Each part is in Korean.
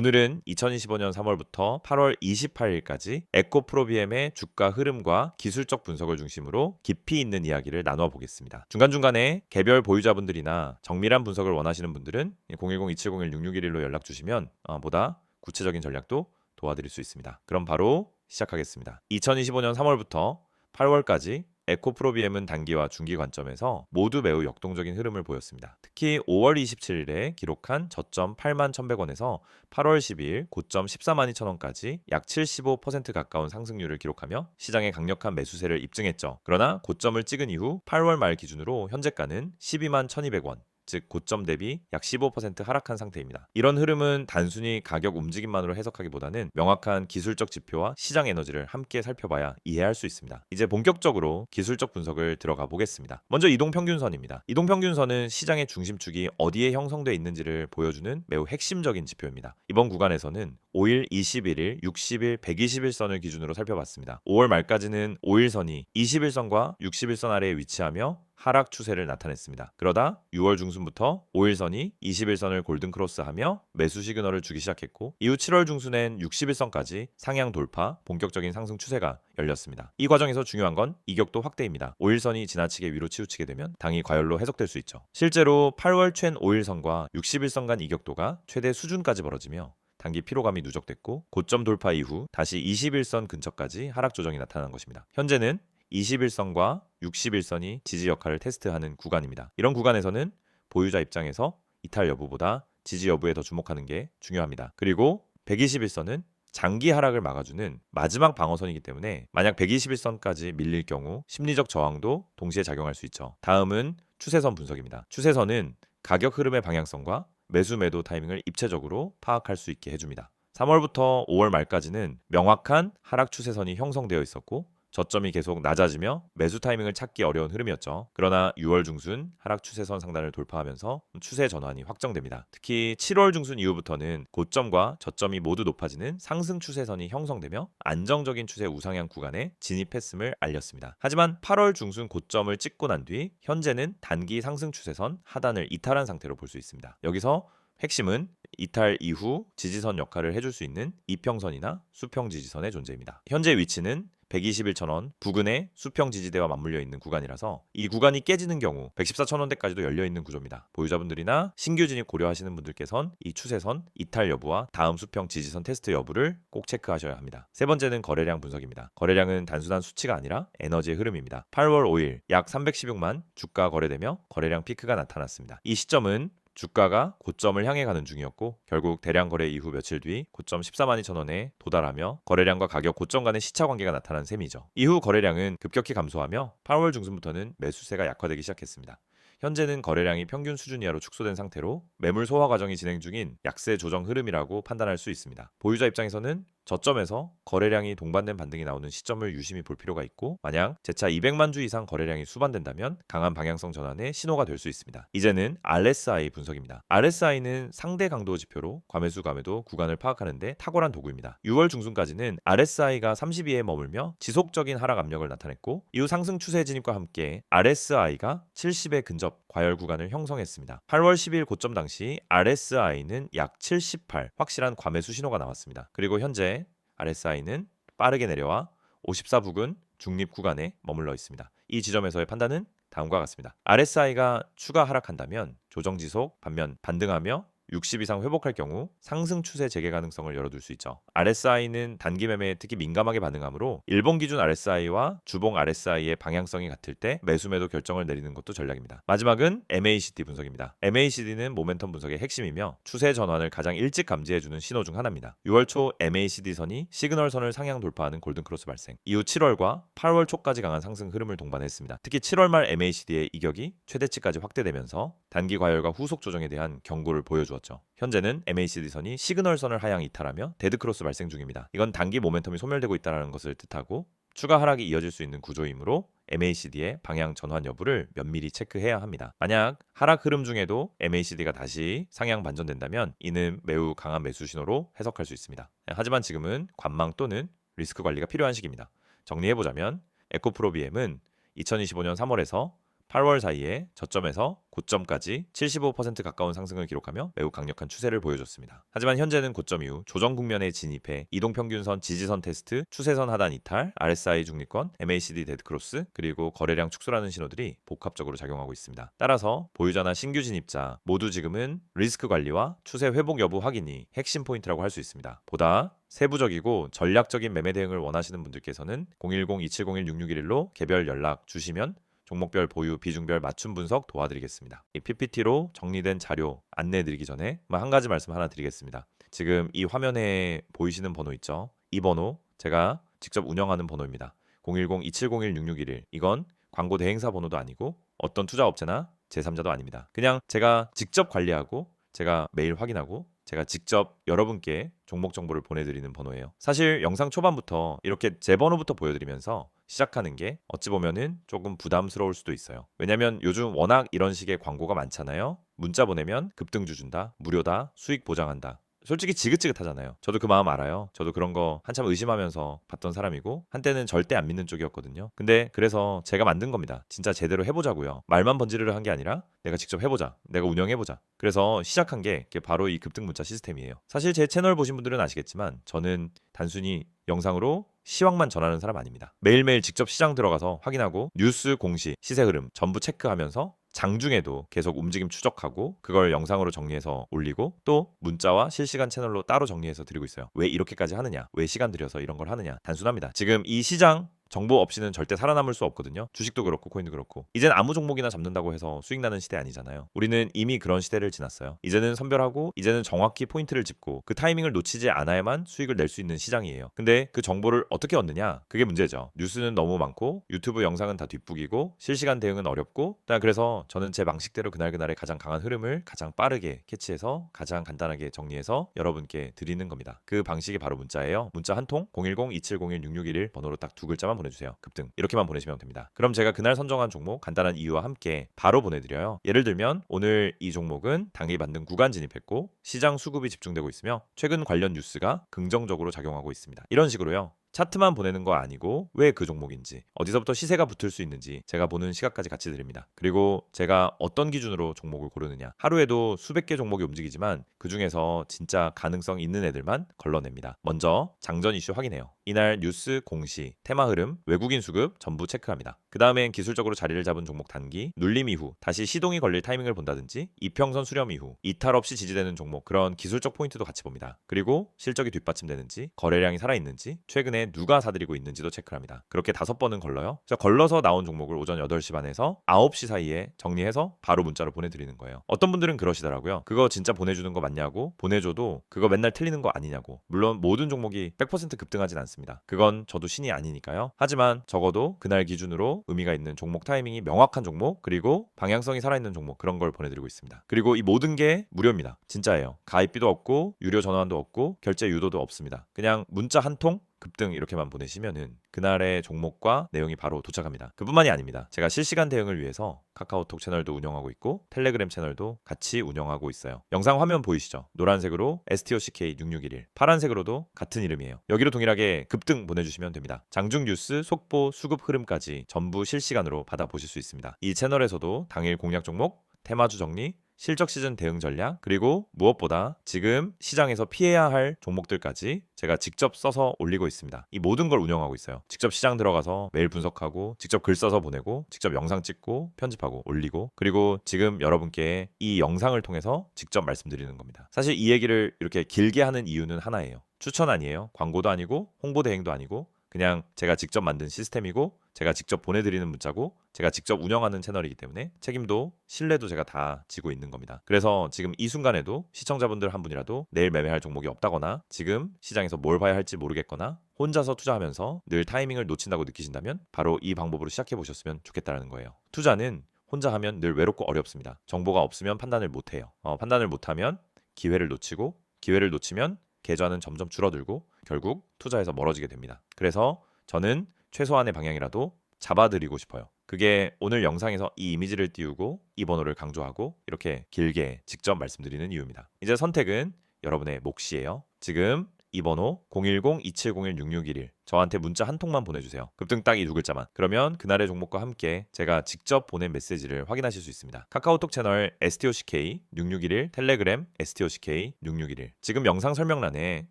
오늘은 2025년 3월부터 8월 28일까지 에코프로비엠의 주가 흐름과 기술적 분석을 중심으로 깊이 있는 이야기를 나누어 보겠습니다. 중간중간에 개별 보유자분들이나 정밀한 분석을 원하시는 분들은 010-2701-6611로 연락 주시면 보다 구체적인 전략도 도와드릴 수 있습니다. 그럼 바로 시작하겠습니다. 2025년 3월부터 8월까지 에코프로비엠은 단기와 중기 관점에서 모두 매우 역동적인 흐름을 보였습니다. 특히 5월 27일에 기록한 저점 81,100원에서 8월 12일 고점 142,200원까지 약 75% 가까운 상승률을 기록하며 시장의 강력한 매수세를 입증했죠. 그러나 고점을 찍은 이후 8월 말 기준으로 현재가는 121,200원, 즉 고점 대비 약 15% 하락한 상태입니다. 이런 흐름은 단순히 가격 움직임만으로 해석하기보다는 명확한 기술적 지표와 시장 에너지를 함께 살펴봐야 이해할 수 있습니다. 이제 본격적으로 기술적 분석을 들어가 보겠습니다. 먼저 이동평균선입니다. 이동평균선은 시장의 중심축이 어디에 형성되어 있는지를 보여주는 매우 핵심적인 지표입니다. 이번 구간에서는 5일, 21일, 60일, 120일선을 기준으로 살펴봤습니다. 5월 말까지는 5일선이 21선과 60일선 아래에 위치하며 하락 추세를 나타냈습니다. 그러다 6월 중순부터 5일선이 21선을 골든 크로스하며 매수 시그널을 주기 시작했고 이후 7월 중순엔 60일선까지 상향 돌파, 본격적인 상승 추세가 열렸습니다. 이 과정에서 중요한 건 이격도 확대입니다. 5일선이 지나치게 위로 치우치게 되면 당이 과열로 해석될 수 있죠. 실제로 8월 챈 5일선과 60일선 간 이격도가 최대 수준까지 벌어지며 단기 피로감이 누적됐고 고점 돌파 이후 다시 21선 근처까지 하락 조정이 나타난 것입니다. 현재는 21선과 61선이 지지 역할을 테스트하는 구간입니다. 이런 구간에서는 보유자 입장에서 이탈 여부보다 지지 여부에 더 주목하는 게 중요합니다. 그리고 121선은 장기 하락을 막아주는 마지막 방어선이기 때문에 만약 121선까지 밀릴 경우 심리적 저항도 동시에 작용할 수 있죠. 다음은 추세선 분석입니다. 추세선은 가격 흐름의 방향성과 매수 매도 타이밍을 입체적으로 파악할 수 있게 해줍니다. 3월부터 5월 말까지는 명확한 하락 추세선이 형성되어 있었고 저점이 계속 낮아지며 매수 타이밍을 찾기 어려운 흐름이었죠. 그러나 6월 중순 하락 추세선 상단을 돌파하면서 추세 전환이 확정됩니다. 특히 7월 중순 이후부터는 고점과 저점이 모두 높아지는 상승 추세선이 형성되며 안정적인 추세 우상향 구간에 진입했음을 알렸습니다. 하지만 8월 중순 고점을 찍고 난 뒤 현재는 단기 상승 추세선 하단을 이탈한 상태로 볼 수 있습니다. 여기서 핵심은 이탈 이후 지지선 역할을 해줄 수 있는 이평선이나 수평 지지선의 존재입니다. 현재 위치는 121,000원 부근의 수평 지지대와 맞물려 있는 구간이라서 이 구간이 깨지는 경우 114,000원대까지도 열려 있는 구조입니다. 보유자분들이나 신규 진입 고려하시는 분들께선 이 추세선 이탈 여부와 다음 수평 지지선 테스트 여부를 꼭 체크하셔야 합니다. 세 번째는 거래량 분석입니다. 거래량은 단순한 수치가 아니라 에너지의 흐름입니다. 8월 5일 약 316만 주가 거래되며 거래량 피크가 나타났습니다. 이 시점은 주가가 고점을 향해 가는 중이었고 결국 대량 거래 이후 며칠 뒤 고점 142,000원에 도달하며 거래량과 가격 고점 간의 시차 관계가 나타난 셈이죠. 이후 거래량은 급격히 감소하며 8월 중순부터는 매수세가 약화되기 시작했습니다. 현재는 거래량이 평균 수준 이하로 축소된 상태로 매물 소화 과정이 진행 중인 약세 조정 흐름이라고 판단할 수 있습니다. 보유자 입장에서는 저점에서 거래량이 동반된 반등이 나오는 시점을 유심히 볼 필요가 있고 만약 재차 200만 주 이상 거래량이 수반된다면 강한 방향성 전환의 신호가 될 수 있습니다. 이제는 RSI 분석입니다. RSI는 상대 강도 지표로 과매수 과매도 구간을 파악하는 데 탁월한 도구입니다. 6월 중순까지는 RSI가 32에 머물며 지속적인 하락 압력을 나타냈고 이후 상승 추세 진입과 함께 RSI가 70에 근접 과열 구간을 형성했습니다. 8월 10일 고점 당시 RSI는 약 78, 확실한 과매수 신호가 나왔습니다. 그리고 현재 RSI는 빠르게 내려와 54 부근 중립 구간에 머물러 있습니다. 이 지점에서의 판단은 다음과 같습니다. RSI가 추가 하락한다면 조정 지속, 반면 반등하며 60 이상 회복할 경우 상승 추세 재개 가능성을 열어둘 수 있죠. RSI는 단기 매매에 특히 민감하게 반응하므로 일본 기준 RSI와 주봉 RSI의 방향성이 같을 때 매수 매도 결정을 내리는 것도 전략입니다. 마지막은 MACD 분석입니다. MACD는 모멘텀 분석의 핵심이며 추세 전환을 가장 일찍 감지해주는 신호 중 하나입니다. 6월 초 MACD 선이 시그널선을 상향 돌파하는 골든 크로스 발생, 이후 7월과 8월 초까지 강한 상승 흐름을 동반했습니다. 특히 7월 말 MACD의 이격이 최대치까지 확대되면서 단기 과열과 후속 조정에 대한 경고를 보여주었습니다. 현재는 MACD선이 시그널선을 하향 이탈하며 데드크로스 발생 중입니다. 이건 단기 모멘텀이 소멸되고 있다는 것을 뜻하고 추가 하락이 이어질 수 있는 구조이므로 MACD의 방향 전환 여부를 면밀히 체크해야 합니다. 만약 하락 흐름 중에도 MACD가 다시 상향 반전된다면 이는 매우 강한 매수 신호로 해석할 수 있습니다. 하지만 지금은 관망 또는 리스크 관리가 필요한 시기입니다. 정리해보자면 에코프로비엠은 2025년 3월에서 8월 사이에 저점에서 고점까지 75% 가까운 상승을 기록하며 매우 강력한 추세를 보여줬습니다. 하지만 현재는 고점 이후 조정 국면에 진입해 이동평균선 지지선 테스트, 추세선 하단 이탈, RSI 중립권, MACD 데드크로스, 그리고 거래량 축소라는 신호들이 복합적으로 작용하고 있습니다. 따라서 보유자나 신규 진입자 모두 지금은 리스크 관리와 추세 회복 여부 확인이 핵심 포인트라고 할 수 있습니다. 보다 세부적이고 전략적인 매매 대응을 원하시는 분들께서는 010-2701-6611로 개별 연락 주시면 종목별 보유 비중별 맞춤 분석 도와드리겠습니다. 이 PPT로 정리된 자료 안내드리기 전에 한 가지 말씀 하나 드리겠습니다. 지금 이 화면에 보이시는 번호 있죠? 이 번호 제가 직접 운영하는 번호입니다. 010-2701-6611 이건 광고 대행사 번호도 아니고 어떤 투자업체나 제3자도 아닙니다. 그냥 제가 직접 관리하고 제가 매일 확인하고 제가 직접 여러분께 종목 정보를 보내드리는 번호예요. 사실 영상 초반부터 이렇게 제 번호부터 보여드리면서 시작하는 게 어찌 보면은 조금 부담스러울 수도 있어요. 왜냐면 요즘 워낙 이런 식의 광고가 많잖아요. 문자 보내면 급등주 준다, 무료다, 수익 보장한다. 솔직히 지긋지긋하잖아요. 저도 그 마음 알아요. 저도 그런 거 한참 의심하면서 봤던 사람이고 한때는 절대 안 믿는 쪽이었거든요. 근데 그래서 제가 만든 겁니다. 진짜 제대로 해보자고요. 말만 번지르르 한 게 아니라 내가 직접 해보자. 내가 운영해보자. 그래서 시작한 게 바로 이 급등 문자 시스템이에요. 사실 제 채널 보신 분들은 아시겠지만 저는 단순히 영상으로 시황만 전하는 사람 아닙니다. 매일매일 직접 시장 들어가서 확인하고 뉴스 공시, 시세 흐름 전부 체크하면서 장중에도 계속 움직임 추적하고 그걸 영상으로 정리해서 올리고 또 문자와 실시간 채널로 따로 정리해서 드리고 있어요. 왜 이렇게까지 하느냐? 왜 시간 들여서 이런 걸 하느냐? 단순합니다. 지금 이 시장 정보 없이는 절대 살아남을 수 없거든요. 주식도 그렇고 코인도 그렇고. 이젠 아무 종목이나 잡는다고 해서 수익 나는 시대 아니잖아요. 우리는 이미 그런 시대를 지났어요. 이제는 선별하고 이제는 정확히 포인트를 짚고 그 타이밍을 놓치지 않아야만 수익을 낼 수 있는 시장이에요. 근데 그 정보를 어떻게 얻느냐? 그게 문제죠. 뉴스는 너무 많고 유튜브 영상은 다 뒷북이고 실시간 대응은 어렵고 그래서 저는 제 방식대로 그날그날의 가장 강한 흐름을 가장 빠르게 캐치해서 가장 간단하게 정리해서 여러분께 드리는 겁니다. 그 방식이 바로 문자예요. 문자 한 통 010-2701-6611 번호로 딱 두 글자만 보내주세요. 급등 이렇게만 보내시면 됩니다. 그럼 제가 그날 선정한 종목 간단한 이유와 함께 바로 보내드려요. 예를 들면 오늘 이 종목은 당일 만든 구간 진입했고 시장 수급이 집중되고 있으며 최근 관련 뉴스가 긍정적으로 작용하고 있습니다. 이런 식으로요. 차트만 보내는 거 아니고 왜 그 종목인지 어디서부터 시세가 붙을 수 있는지 제가 보는 시각까지 같이 드립니다. 그리고 제가 어떤 기준으로 종목을 고르느냐 하루에도 수백 개 종목이 움직이지만 그 중에서 진짜 가능성 있는 애들만 걸러냅니다. 먼저 장전 이슈 확인해요. 이날 뉴스 공시, 테마 흐름, 외국인 수급 전부 체크합니다. 그 다음엔 기술적으로 자리를 잡은 종목 단기, 눌림 이후 다시 시동이 걸릴 타이밍을 본다든지 이평선 수렴 이후 이탈 없이 지지되는 종목 그런 기술적 포인트도 같이 봅니다. 그리고 실적이 뒷받침되는지 거래량이 살아있는지 최근에 누가 사들이고 있는지도 체크합니다. 그렇게 5번은 걸러요. 걸러서 나온 종목을 오전 8시 반에서 9시 사이에 정리해서 바로 문자로 보내드리는 거예요. 어떤 분들은 그러시더라고요. 그거 진짜 보내주는 거 맞냐고 보내줘도 그거 맨날 틀리는 거 아니냐고. 물론 모든 종목이 100% 급등하진 않습니다. 그건 저도 신이 아니니까요. 하지만 적어도 그날 기준으로 의미가 있는 종목 타이밍이 명확한 종목 그리고 방향성이 살아있는 종목 그런 걸 보내드리고 있습니다. 그리고 이 모든 게 무료입니다. 진짜예요. 가입비도 없고 유료 전화도 없고 결제 유도도 없습니다. 그냥 문자 한 통 급등 이렇게만 보내시면은 그날의 종목과 내용이 바로 도착합니다. 그뿐만이 아닙니다. 제가 실시간 대응을 위해서 카카오톡 채널도 운영하고 있고 텔레그램 채널도 같이 운영하고 있어요. 영상 화면 보이시죠? 노란색으로 STOCK6611 파란색으로도 같은 이름이에요. 여기로 동일하게 급등 보내주시면 됩니다. 장중 뉴스, 속보, 수급 흐름까지 전부 실시간으로 받아보실 수 있습니다. 이 채널에서도 당일 공략 종목, 테마주 정리, 실적 시즌 대응 전략 그리고 무엇보다 지금 시장에서 피해야 할 종목들까지 제가 직접 써서 올리고 있습니다. 이 모든 걸 운영하고 있어요. 직접 시장 들어가서 매일 분석하고 직접 글 써서 보내고 직접 영상 찍고 편집하고 올리고 그리고 지금 여러분께 이 영상을 통해서 직접 말씀드리는 겁니다. 사실 이 얘기를 이렇게 길게 하는 이유는 하나예요. 추천 아니에요. 광고도 아니고 홍보 대행도 아니고 그냥 제가 직접 만든 시스템이고 제가 직접 보내드리는 문자고 제가 직접 운영하는 채널이기 때문에 책임도 신뢰도 제가 다 지고 있는 겁니다. 그래서 지금 이 순간에도 시청자분들 한 분이라도 내일 매매할 종목이 없다거나 지금 시장에서 뭘 봐야 할지 모르겠거나 혼자서 투자하면서 늘 타이밍을 놓친다고 느끼신다면 바로 이 방법으로 시작해 보셨으면 좋겠다는 거예요. 투자는 혼자 하면 늘 외롭고 어렵습니다. 정보가 없으면 판단을 못해요. 판단을 못하면 기회를 놓치고 기회를 놓치면 계좌는 점점 줄어들고 결국 투자에서 멀어지게 됩니다. 그래서 저는 최소한의 방향이라도 잡아드리고 싶어요. 그게 오늘 영상에서 이 이미지를 띄우고 이 번호를 강조하고 이렇게 길게 직접 말씀드리는 이유입니다. 이제 선택은 여러분의 몫이에요. 지금 이 번호 010-2701-6611 저한테 문자 한 통만 보내주세요. 급등 딱 이 두 글자만. 그러면 그날의 종목과 함께 제가 직접 보낸 메시지를 확인하실 수 있습니다. 카카오톡 채널 STOCK 6611, 텔레그램 STOCK 6611. 지금 영상 설명란에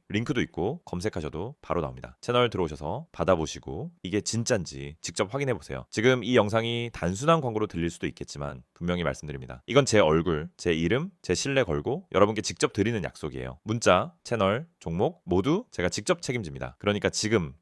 링크도 있고 검색하셔도 바로 나옵니다. 채널 들어오셔서 받아보시고 이게 진짠지 직접 확인해 보세요. 지금 이 영상이 단순한 광고로 들릴 수도 있겠지만 분명히 말씀드립니다. 이건 제 얼굴, 제 이름, 제 신뢰 걸고 여러분께 직접 드리는 약속이에요. 문자, 채널, 종목 모두 제가 직접 책임집니다. 그러니까 지금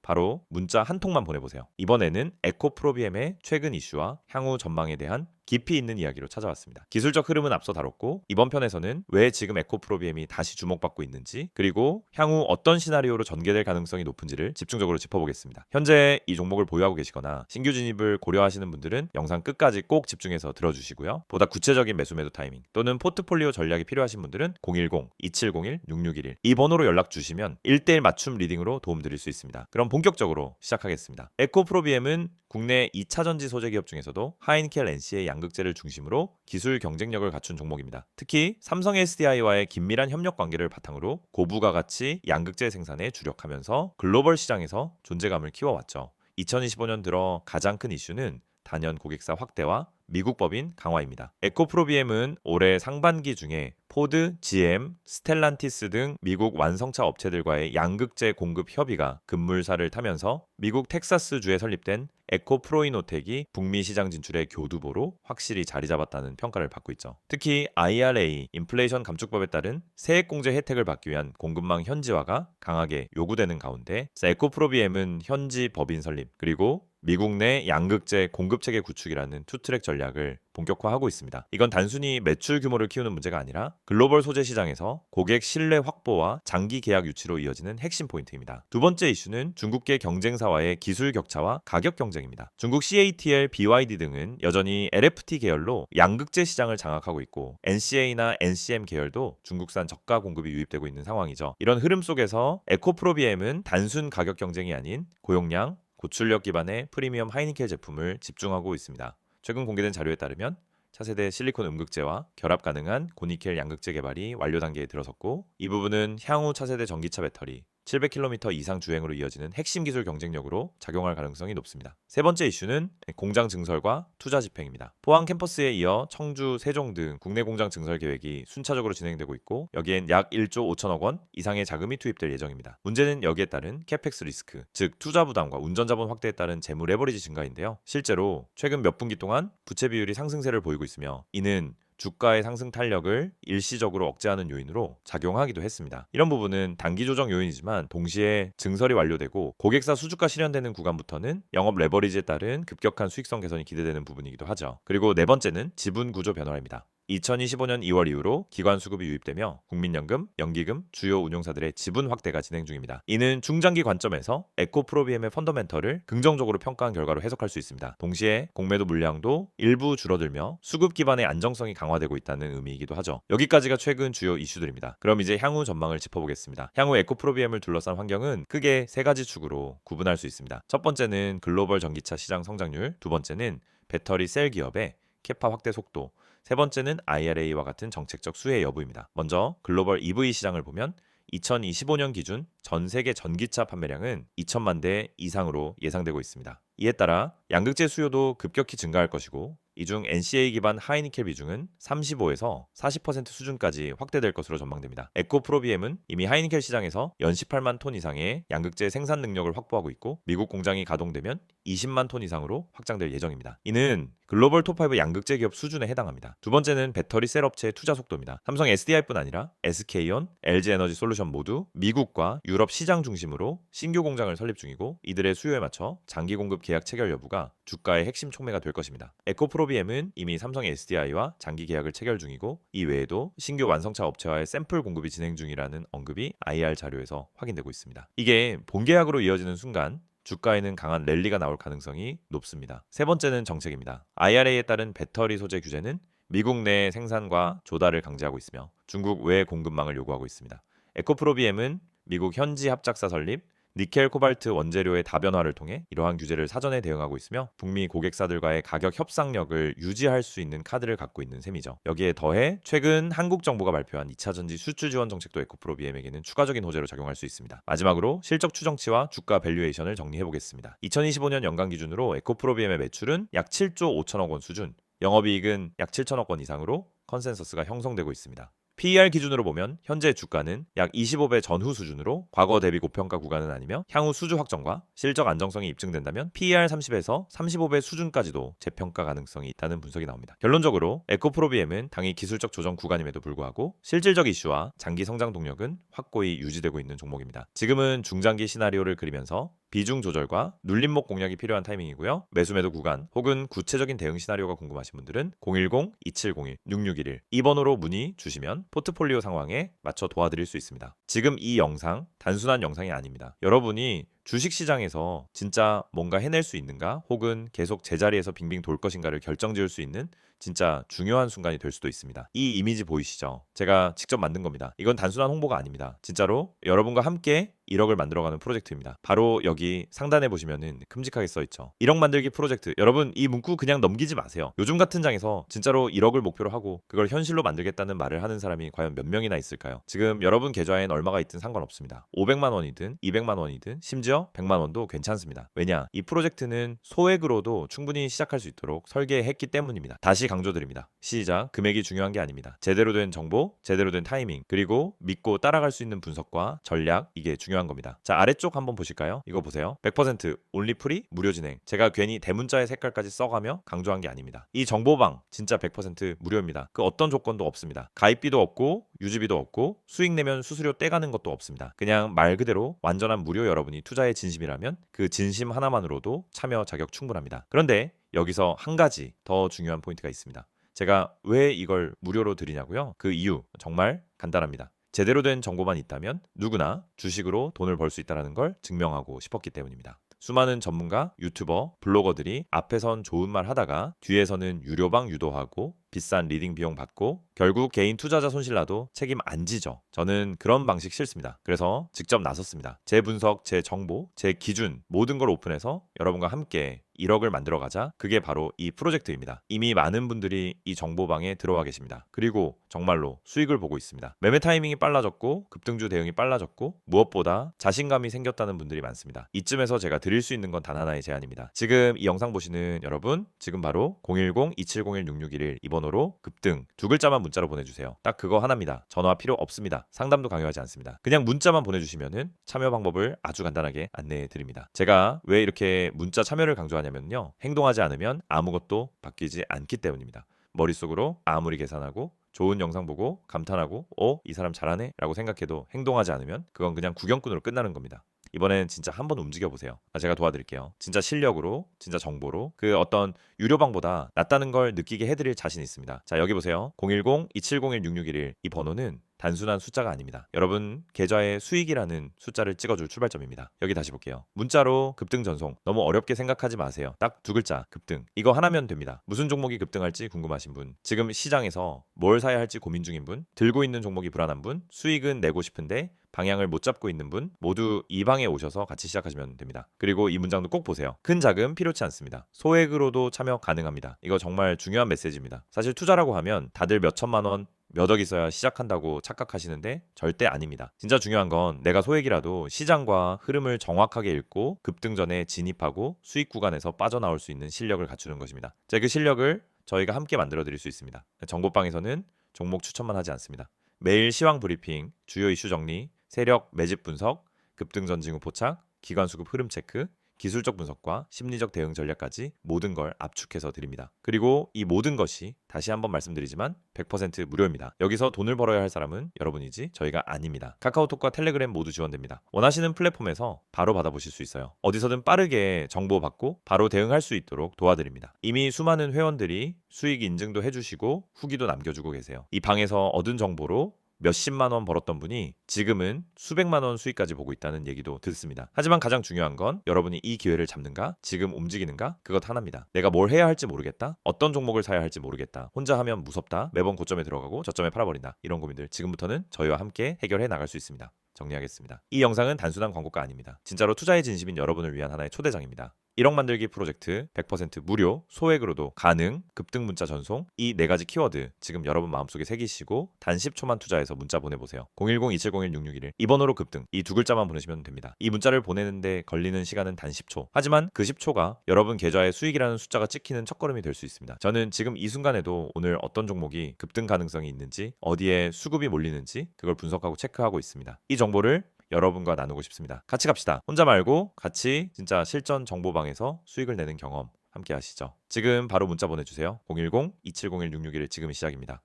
바로 문자 한 통만 보내보세요. 이번에는 에코프로비엠의 최근 이슈와 향후 전망에 대한 깊이 있는 이야기로 찾아왔습니다. 기술적 흐름은 앞서 다뤘고 이번 편에서는 왜 지금 에코프로비엠이 다시 주목받고 있는지 그리고 향후 어떤 시나리오로 전개될 가능성이 높은지를 집중적으로 짚어보겠습니다. 현재 이 종목을 보유하고 계시거나 신규 진입을 고려하시는 분들은 영상 끝까지 꼭 집중해서 들어주시고요. 보다 구체적인 매수 타이밍 또는 포트폴리오 전략이 필요하신 분들은 010-2701-6611 이 번호로 연락 주시면 1:1 맞춤 리딩으로 도움드릴 수 있습니다. 그럼 본격적으로 시작하겠습니다. 에코프로비엠은 국내 2차전지 소재 기업 중에서도 하인켈 NC의 양극재를 중심으로 기술 경쟁력을 갖춘 종목입니다. 특히 삼성 SDI와의 긴밀한 협력 관계를 바탕으로 고부가 가치 양극재 생산에 주력하면서 글로벌 시장에서 존재감을 키워왔죠. 2025년 들어 가장 큰 이슈는 단연 고객사 확대와 미국 법인 강화입니다. 에코프로비엠은 올해 상반기 중에 포드, GM, 스텔란티스 등 미국 완성차 업체들과의 양극재 공급 협의가 급물살을 타면서 미국 텍사스주에 설립된 에코프로이노텍이 북미 시장 진출의 교두보로 확실히 자리 잡았다는 평가를 받고 있죠. 특히 IRA, 인플레이션 감축법에 따른 세액공제 혜택을 받기 위한 공급망 현지화가 강하게 요구되는 가운데 에코프로비엠은 현지 법인 설립 그리고 미국 내 양극재 공급체계 구축이라는 투트랙 전략을 본격화하고 있습니다. 이건 단순히 매출 규모를 키우는 문제가 아니라 글로벌 소재 시장에서 고객 신뢰 확보와 장기 계약 유치로 이어지는 핵심 포인트입니다. 두 번째 이슈는 중국계 경쟁사와의 기술 격차와 가격 경쟁입니다. 중국 CATL, BYD 등은 여전히 LFT 계열로 양극재 시장을 장악하고 있고 NCA나 NCM 계열도 중국산 저가 공급이 유입되고 있는 상황이죠. 이런 흐름 속에서 에코프로비엠은 단순 가격 경쟁이 아닌 고용량, 고출력 기반의 프리미엄 하이니켈 제품을 집중하고 있습니다. 최근 공개된 자료에 따르면 차세대 실리콘 음극재와 결합 가능한 고니켈 양극재 개발이 완료 단계에 들어섰고 이 부분은 향후 차세대 전기차 배터리 700km 이상 주행으로 이어지는 핵심 기술 경쟁력으로 작용할 가능성이 높습니다. 세 번째 이슈는 공장 증설과 투자 집행입니다. 포항 캠퍼스에 이어 청주, 세종 등 국내 공장 증설 계획이 순차적으로 진행되고 있고 여기엔 약 1조 5천억 원 이상의 자금이 투입될 예정입니다. 문제는 여기에 따른 캐펙스 리스크, 즉 투자 부담과 운전 자본 확대에 따른 재무 레버리지 증가인데요. 실제로 최근 몇 분기 동안 부채 비율이 상승세를 보이고 있으며 이는 주가의 상승 탄력을 일시적으로 억제하는 요인으로 작용하기도 했습니다. 이런 부분은 단기 조정 요인이지만 동시에 증설이 완료되고 고객사 수주가 실현되는 구간부터는 영업 레버리지에 따른 급격한 수익성 개선이 기대되는 부분이기도 하죠. 그리고 네 번째는 지분 구조 변화입니다. 2025년 2월 이후로 기관 수급이 유입되며 국민연금, 연기금, 주요 운용사들의 지분 확대가 진행 중입니다. 이는 중장기 관점에서 에코프로비엠의 펀더멘털을 긍정적으로 평가한 결과로 해석할 수 있습니다. 동시에 공매도 물량도 일부 줄어들며 수급 기반의 안정성이 강화되고 있다는 의미이기도 하죠. 여기까지가 최근 주요 이슈들입니다. 그럼 이제 향후 전망을 짚어보겠습니다. 향후 에코프로비엠을 둘러싼 환경은 크게 세 가지 축으로 구분할 수 있습니다. 첫 번째는 글로벌 전기차 시장 성장률, 두 번째는 배터리 셀 기업의 캐파 확대 속도, 세 번째는 IRA와 같은 정책적 수혜 여부입니다. 먼저 글로벌 EV 시장을 보면 2025년 기준 전 세계 전기차 판매량은 2천만 대 이상으로 예상되고 있습니다. 이에 따라 양극재 수요도 급격히 증가할 것이고 이 중 NCA 기반 하이니켈 비중은 35에서 40% 수준까지 확대될 것으로 전망됩니다. 에코프로비엠은 이미 하이니켈 시장에서 연 18만 톤 이상의 양극재 생산 능력을 확보하고 있고 미국 공장이 가동되면 20만 톤 이상으로 확장될 예정입니다. 이는 글로벌 톱5 양극재 기업 수준에 해당합니다. 두 번째는 배터리 셀 업체의 투자 속도입니다. 삼성 SDI뿐 아니라 SK온, LG에너지 솔루션 모두 미국과 유럽 시장 중심으로 신규 공장을 설립 중이고 이들의 수요에 맞춰 장기 공급 계약 체결 여부가 주가의 핵심 촉매가 될 것입니다. 에코프로비엠은 이미 삼성 SDI와 장기 계약을 체결 중이고 이 외에도 신규 완성차 업체와의 샘플 공급이 진행 중이라는 언급이 IR 자료에서 확인되고 있습니다. 이게 본계약으로 이어지는 순간 주가에는 강한 랠리가 나올 가능성이 높습니다. 세 번째는 정책입니다. IRA에 따른 배터리 소재 규제는 미국 내 생산과 조달을 강제하고 있으며 중국 외 공급망을 요구하고 있습니다. 에코프로비엠은 미국 현지 합작사 설립, 니켈, 코발트 원재료의 다변화를 통해 이러한 규제를 사전에 대응하고 있으며 북미 고객사들과의 가격 협상력을 유지할 수 있는 카드를 갖고 있는 셈이죠. 여기에 더해 최근 한국 정부가 발표한 2차 전지 수출 지원 정책도 에코프로 BM에게는 추가적인 호재로 작용할 수 있습니다. 마지막으로 실적 추정치와 주가 밸류에이션을 정리해 보겠습니다. 2025년 연간 기준으로 에코프로 BM의 매출은 약 7조 5천억 원 수준, 영업이익은 약 7천억 원 이상으로 컨센서스가 형성되고 있습니다. PER 기준으로 보면 현재 주가는 약 25배 전후 수준으로 과거 대비 고평가 구간은 아니며 향후 수주 확정과 실적 안정성이 입증된다면 PER 30에서 35배 수준까지도 재평가 가능성이 있다는 분석이 나옵니다. 결론적으로 에코프로 BM은 당히 기술적 조정 구간임에도 불구하고 실질적 이슈와 장기 성장 동력은 확고히 유지되고 있는 종목입니다. 지금은 중장기 시나리오를 그리면서 비중 조절과 눌림목 공략이 필요한 타이밍이고요. 매수 매도 구간 혹은 구체적인 대응 시나리오가 궁금하신 분들은 010-2701-6611 이 번호로 문의 주시면 포트폴리오 상황에 맞춰 도와드릴 수 있습니다. 지금 이 영상 단순한 영상이 아닙니다. 여러분이 주식시장에서 진짜 뭔가 해낼 수 있는가 혹은 계속 제자리에서 빙빙 돌 것인가를 결정지을 수 있는 진짜 중요한 순간이 될 수도 있습니다. 이 이미지 보이시죠? 제가 직접 만든 겁니다. 이건 단순한 홍보가 아닙니다. 진짜로 여러분과 함께 1억을 만들어가는 프로젝트입니다. 바로 여기 상단에 보시면은 큼직하게 써있죠. 1억 만들기 프로젝트. 여러분 이 문구 그냥 넘기지 마세요. 요즘 같은 장에서 진짜로 1억을 목표로 하고 그걸 현실로 만들겠다는 말을 하는 사람이 과연 몇 명이나 있을까요? 지금 여러분 계좌엔 얼마가 있든 상관없습니다. 500만 원이든 200만 원이든 심지어 100만 원도 괜찮습니다. 왜냐? 이 프로젝트는 소액으로도 충분히 시작할 수 있도록 설계했기 때문입니다. 다시 강조드립니다. 시작, 금액이 중요한 게 아닙니다. 제대로 된 정보, 제대로 된 타이밍, 그리고 믿고 따라갈 수 있는 분석과 전략, 이게 중요한 겁니다. 자, 아래쪽 한번 보실까요? 이거 보세요. 100% 온리 프리 무료 진행. 제가 괜히 대문자의 색깔까지 써가며 강조한 게 아닙니다. 이 정보방 진짜 100% 무료입니다. 그 어떤 조건도 없습니다. 가입비도 없고 유지비도 없고 수익 내면 수수료 떼가는 것도 없습니다. 그냥 말 그대로 완전한 무료. 여러분이 투자에 진심이라면 그 진심 하나만으로도 참여 자격 충분합니다. 그런데 여기서 한 가지 더 중요한 포인트가 있습니다. 제가 왜 이걸 무료로 드리냐고요? 그 이유 정말 간단합니다. 제대로 된 정보만 있다면 누구나 주식으로 돈을 벌 수 있다는 걸 증명하고 싶었기 때문입니다. 수많은 전문가, 유튜버, 블로거들이 앞에선 좋은 말 하다가 뒤에서는 유료방 유도하고 비싼 리딩 비용 받고 결국 개인 투자자 손실나도 책임 안 지죠. 저는 그런 방식 싫습니다. 그래서 직접 나섰습니다. 제 분석, 제 정보, 제 기준 모든 걸 오픈해서 여러분과 함께 1억을 만들어가자. 그게 바로 이 프로젝트입니다. 이미 많은 분들이 이 정보방에 들어와 계십니다. 그리고 정말로 수익을 보고 있습니다. 매매 타이밍이 빨라졌고 급등주 대응이 빨라졌고 무엇보다 자신감이 생겼다는 분들이 많습니다. 이쯤에서 제가 드릴 수 있는 건 단 하나의 제안입니다. 지금 이 영상 보시는 여러분, 지금 바로 010-2701-6611 이 번호로 급등 두 글자만 문자로 보내주세요. 딱 그거 하나입니다. 전화 필요 없습니다. 상담도 강요하지 않습니다. 그냥 문자만 보내주시면은 참여 방법을 아주 간단하게 안내해 드립니다. 제가 왜 이렇게 문자 참여를 강조하냐면요, 행동하지 않으면 아무것도 바뀌지 않기 때문입니다. 머릿속으로 아무리 계산하고 좋은 영상 보고 감탄하고 이 사람 잘하네 라고 생각해도 행동하지 않으면 그건 그냥 구경꾼으로 끝나는 겁니다. 이번엔 진짜 한번 움직여 보세요. 제가 도와드릴게요. 진짜 실력으로, 진짜 정보로 그 어떤 유료방보다 낫다는 걸 느끼게 해드릴 자신 있습니다. 자, 여기 보세요. 010-2701-6611 이 번호는 단순한 숫자가 아닙니다. 여러분 계좌의 수익이라는 숫자를 찍어줄 출발점입니다. 여기 다시 볼게요. 문자로 급등 전송 너무 어렵게 생각하지 마세요. 딱 두 글자 급등. 이거 하나면 됩니다. 무슨 종목이 급등할지 궁금하신 분, 지금 시장에서 뭘 사야 할지 고민 중인 분, 들고 있는 종목이 불안한 분, 수익은 내고 싶은데 방향을 못 잡고 있는 분 모두 이 방에 오셔서 같이 시작하시면 됩니다. 그리고 이 문장도 꼭 보세요. 큰 자금 필요치 않습니다. 소액으로도 참여 가능합니다. 이거 정말 중요한 메시지입니다. 사실 투자라고 하면 다들 몇 천만 원 몇 억 있어야 시작한다고 착각하시는데 절대 아닙니다. 진짜 중요한 건 내가 소액이라도 시장과 흐름을 정확하게 읽고 급등 전에 진입하고 수익 구간에서 빠져나올 수 있는 실력을 갖추는 것입니다. 제 그 실력을 저희가 함께 만들어 드릴 수 있습니다. 정보방에서는 종목 추천만 하지 않습니다. 매일 시황 브리핑, 주요 이슈 정리, 세력 매집 분석, 급등 전 징후 포착, 기관 수급 흐름 체크, 기술적 분석과 심리적 대응 전략까지 모든 걸 압축해서 드립니다. 그리고 이 모든 것이 다시 한번 말씀드리지만 100% 무료입니다. 여기서 돈을 벌어야 할 사람은 여러분이지 저희가 아닙니다. 카카오톡과 텔레그램 모두 지원됩니다. 원하시는 플랫폼에서 바로 받아보실 수 있어요. 어디서든 빠르게 정보 받고 바로 대응할 수 있도록 도와드립니다. 이미 수많은 회원들이 수익 인증도 해주시고 후기도 남겨주고 계세요. 이 방에서 얻은 정보로 몇십만 원 벌었던 분이 지금은 수백만 원 수익까지 보고 있다는 얘기도 듣습니다. 하지만 가장 중요한 건 여러분이 이 기회를 잡는가, 지금 움직이는가, 그것 하나입니다. 내가 뭘 해야 할지 모르겠다, 어떤 종목을 사야 할지 모르겠다, 혼자 하면 무섭다, 매번 고점에 들어가고 저점에 팔아버린다, 이런 고민들 지금부터는 저희와 함께 해결해 나갈 수 있습니다. 정리하겠습니다. 이 영상은 단순한 광고가 아닙니다. 진짜로 투자에 진심인 여러분을 위한 하나의 초대장입니다. 1억 만들기 프로젝트 100% 무료 소액으로도 가능 급등 문자 전송 이 4가지 키워드 지금 여러분 마음속에 새기시고 단 10초만 투자해서 문자 보내보세요. 010-2701-6611 이 번호로 급등 이 두 글자만 보내시면 됩니다. 이 문자를 보내는데 걸리는 시간은 단 10초. 하지만 그 10초가 여러분 계좌의 수익이라는 숫자가 찍히는 첫걸음이 될 수 있습니다. 저는 지금 이 순간에도 오늘 어떤 종목이 급등 가능성이 있는지 어디에 수급이 몰리는지 그걸 분석하고 체크하고 있습니다. 이 정보를 여러분과 나누고 싶습니다. 같이 갑시다. 혼자 말고 같이 진짜 실전 정보방에서 수익을 내는 경험 함께 하시죠. 지금 바로 문자 보내주세요. 010-2701-661 지금 시작입니다.